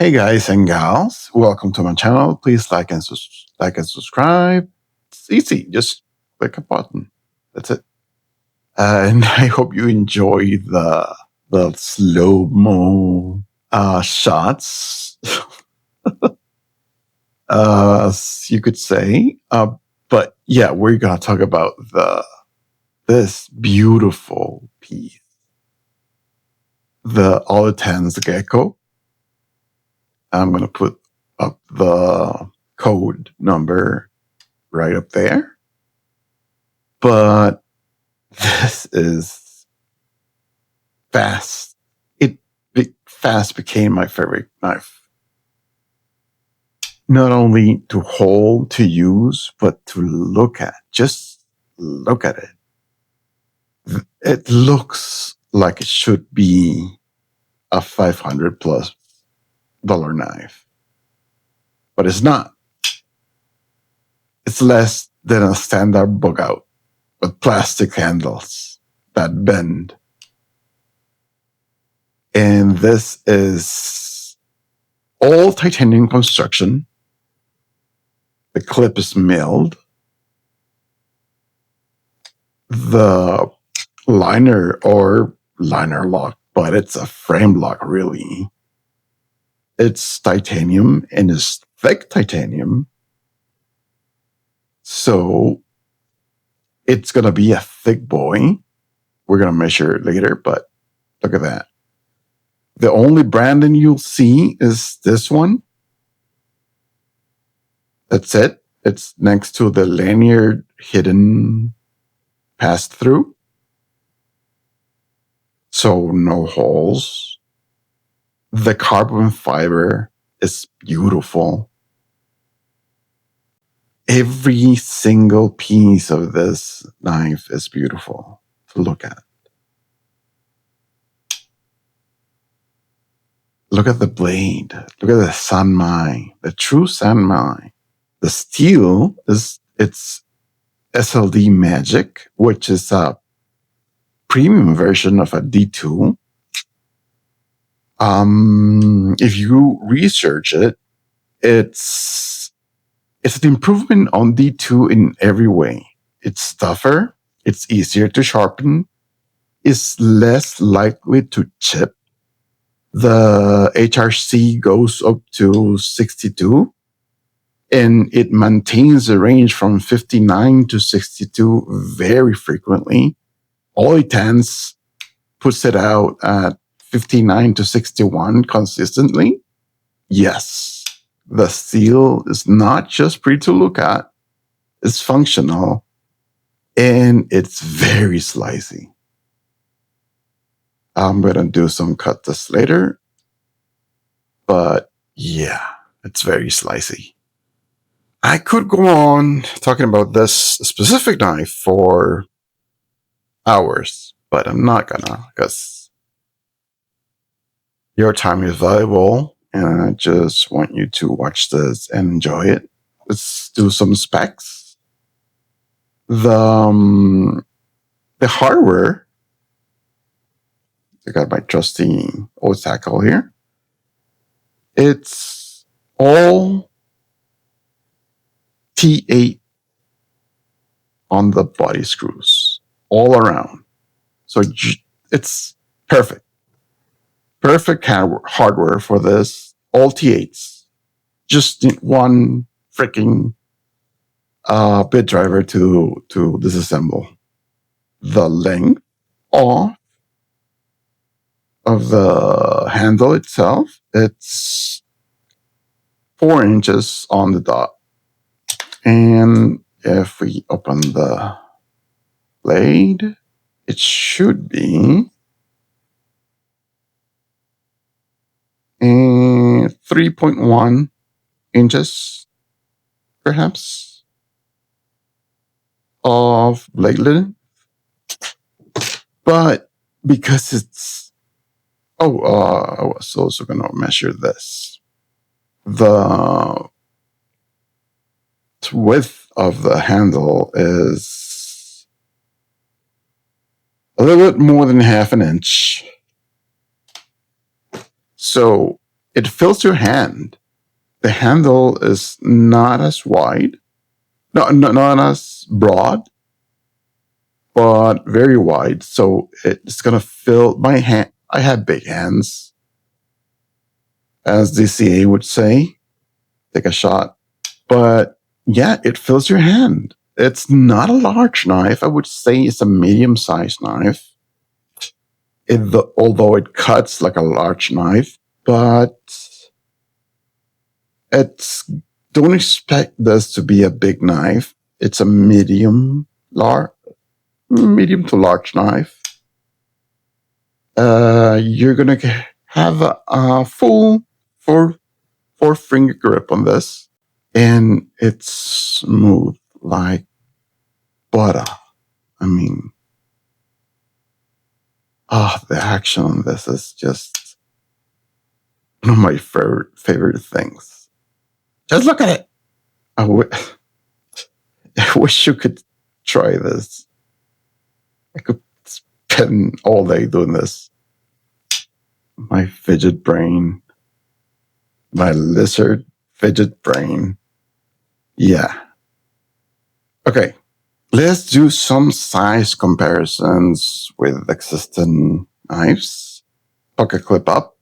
Hey guys and gals, welcome to my channel. Please like and subscribe. It's easy, just click a button. That's it. And I hope you enjoy the slow mo shots, you could say. But yeah, we're gonna talk about this beautiful piece, the Olitans Gecko. I'm gonna put up the code number right up there. But this is fast. Fast became my favorite knife. Not only to hold, to use, but to look at. Just look at it. It looks like it should be a $500+ knife. But it's not. It's less than a standard Bugout with plastic handles that bend. And this is all titanium construction. The clip is milled. The liner lock, but it's a frame lock really. It's titanium and it's thick titanium. So it's going to be a thick boy. We're going to measure it later, but look at that. The only branding you'll see is this one. That's it. It's next to the lanyard hidden pass-through. So no holes. The carbon fiber is beautiful. Every single piece of this knife is beautiful to look at. Look at the blade. Look at the sanmai, the true sanmai. The steel it's SLD Magic, which is a premium version of a D2. If you research it, it's an improvement on D2 in every way. It's tougher, it's easier to sharpen, it's less likely to chip. The HRC goes up to 62, and it maintains the range from 59 to 62 very frequently. Olitans puts it out at 59 to 61 consistently. Yes, the steel is not just pretty to look at, it's functional, and it's very slicey. I'm going to do some cut tests later, but yeah, it's very slicey. I could go on talking about this specific knife for hours, but I'm not gonna, because your time is valuable and I just want you to watch this and enjoy it. Let's do some specs. The hardware, I got my trusty old tackle here. It's all T8 on the body screws all around. So it's perfect. Perfect hardware for this. All T8s. Just one freaking bit driver to disassemble. The length of the handle itself, it's 4 inches on the dot. And if we open the blade, it should be 3.1 inches, perhaps, of blade length. But because it's, I was also going to measure this. The width of the handle is a little bit more than 1/2 inch. So it fills your hand. The handle is not as wide, not as broad, but very wide. So it's gonna fill my hand. I have big hands, as the CA would say. Take a shot. But yeah, it fills your hand. It's not a large knife. I would say it's a medium-sized knife. Although it cuts like a large knife, but it's don't expect this to be a big knife. It's a medium to large knife. You're gonna have a full four finger grip on this, and it's smooth like butter. I mean, the action on this is just one of my favorite things. Just look at it. I wish you could try this. I could spend all day doing this. My fidget brain. My lizard fidget brain. Yeah. Okay. Let's do some size comparisons with existing knives. Pocket clip up,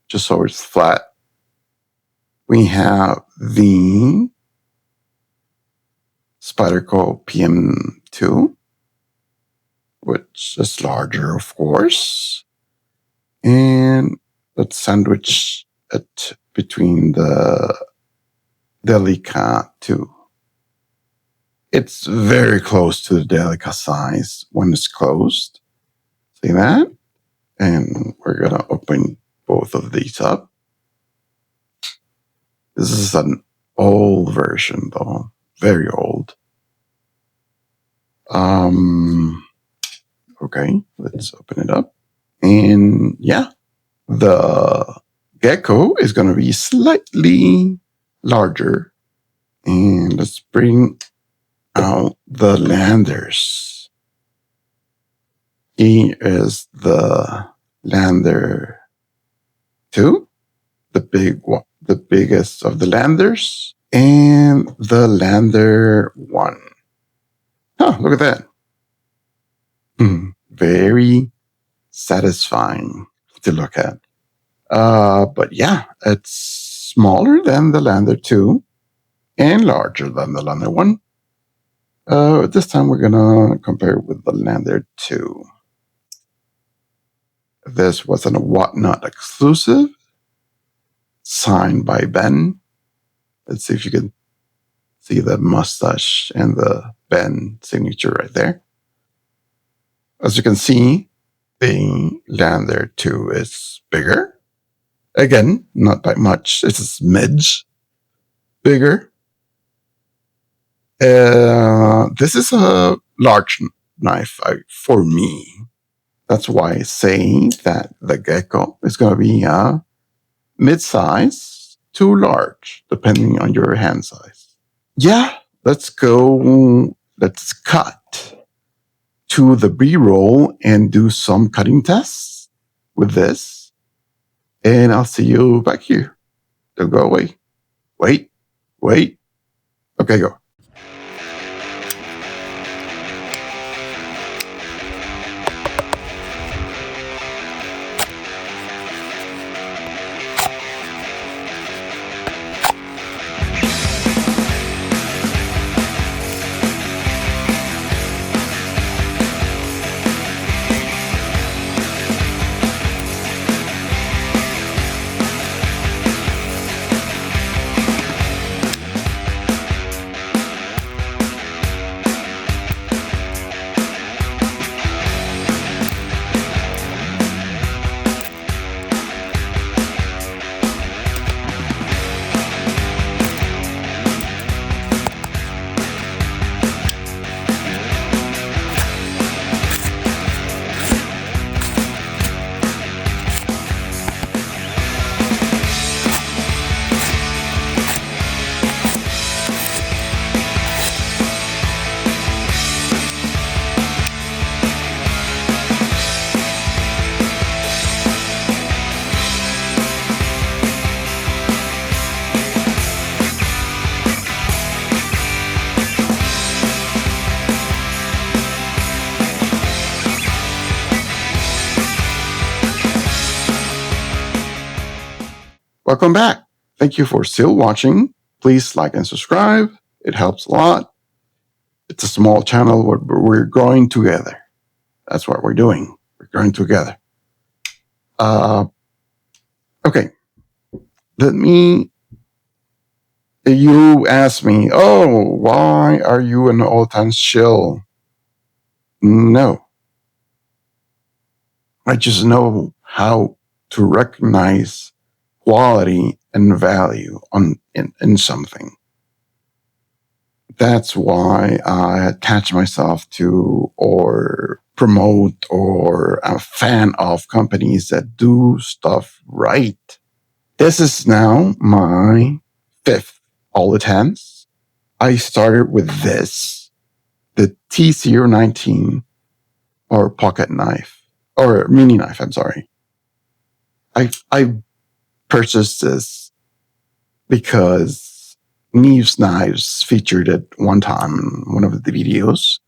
just so it's flat. We have the Spyderco PM2, which is larger, of course. And let's sandwich it between the Delica 2. It's very close to the Delica size when it's closed. See that? And we're going to open both of these up. This is an old version, though. Very old. Okay, let's open it up. And yeah, the Gecko is going to be slightly larger. And let's bring out the Landers. Here is the Lander 2, the biggest of the Landers, and the Lander 1. Oh, look at that. Very satisfying to look at. But yeah, it's smaller than the Lander 2 and larger than the Lander 1. This time we're going to compare it with the Lander 2. This was a Whatnot exclusive, signed by Ben. Let's see if you can see the mustache and the Ben signature right there. As you can see, the Lander 2 is bigger. Again, not by much. It's a smidge bigger. This is a large knife for me. That's why I say that the Gecko is going to be a mid-size to large, depending on your hand size. Yeah, let's cut to the B-roll and do some cutting tests with this. And I'll see you back here. Don't go away. Wait. Okay, go. welcome back. Thank you for still watching. Please like and subscribe. It helps a lot. It's a small channel. We're growing together. That's what we're doing. We're growing together. Okay. You asked me, oh, why are you an Olitans shill? No. I just know how to recognize quality and value in something. That's why I attach myself to or promote or I'm a fan of companies that do stuff right. This is now my 5th Olitans. I started with this, the T019 or pocket knife or mini knife. I'm sorry. I purchased this because Neve's Knives featured it one time in one of the videos,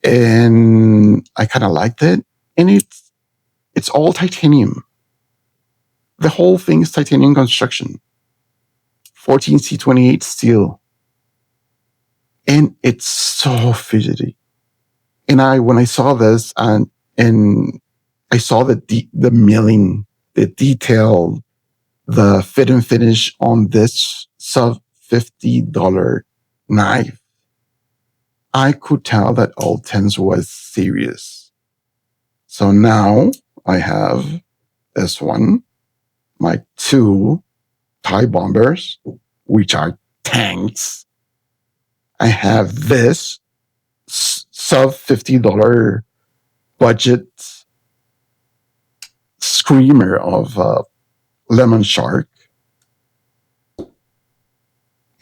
and I kind of liked it. And it's all titanium. The whole thing is titanium construction, 14C28 steel, and it's so fidgety. And when I saw this and I saw the milling, the detail, the fit and finish on this sub $50 knife, I could tell that Olitans was serious. So now I have this one, my 2 tie bombers, which are tanks. I have this sub $50 budget screamer of Lemon Shark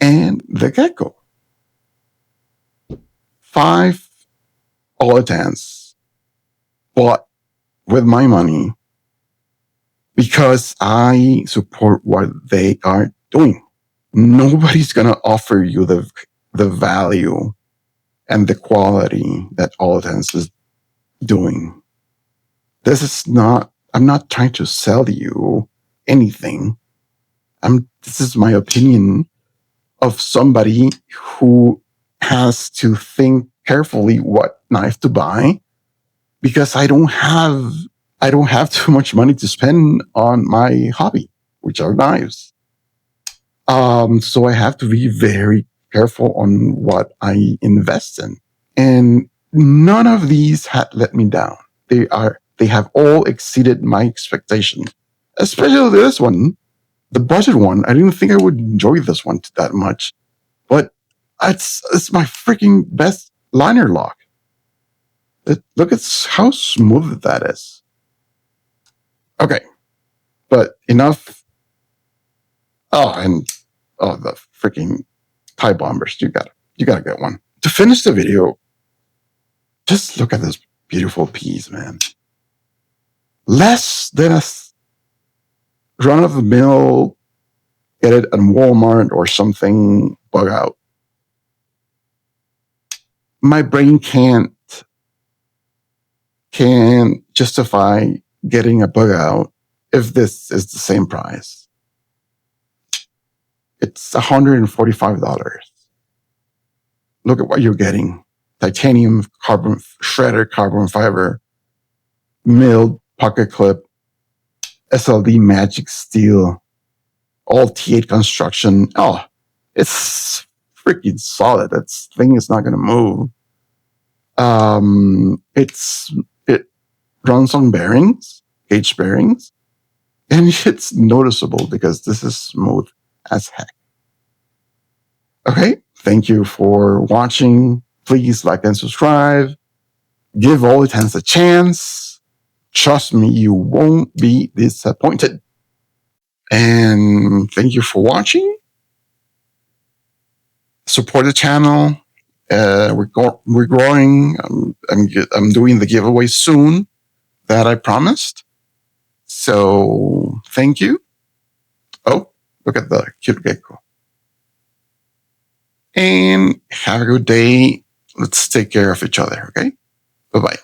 and the Gecko. 5 Olitans bought with my money because I support what they are doing. Nobody's going to offer you the value and the quality that Olitans is doing. This is not, I'm not trying to sell you anything. This is my opinion of somebody who has to think carefully what knife to buy, because I don't have too much money to spend on my hobby, which are knives. So I have to be very careful on what I invest in. And none of these had let me down. They have all exceeded my expectations, especially this one, the budget one. I didn't think I would enjoy this one that much, but it's my freaking best liner lock. Look at how smooth that is. Okay, but enough. The freaking tie bombers. You gotta get one. To finish the video, just look at this beautiful piece, man. Less than a run-of-the-mill, get it at Walmart or something, Bugout. My brain can't justify getting a Bugout if this is the same price. It's $145. Look at what you're getting. Titanium shredded carbon fiber, milled pocket clip, SLD magic steel, all T8 construction. Oh, it's freaking solid. That thing is not going to move. It runs on bearings, gauge bearings, and it's noticeable because this is smooth as heck. Okay, thank you for watching. Please like and subscribe. Give Olitans a chance. Trust me, you won't be disappointed. And thank you for watching. Support the channel. We're growing. I'm doing the giveaway soon that I promised. So thank you. Oh, look at the cute gecko. And have a good day. Let's take care of each other. Okay. Bye-bye.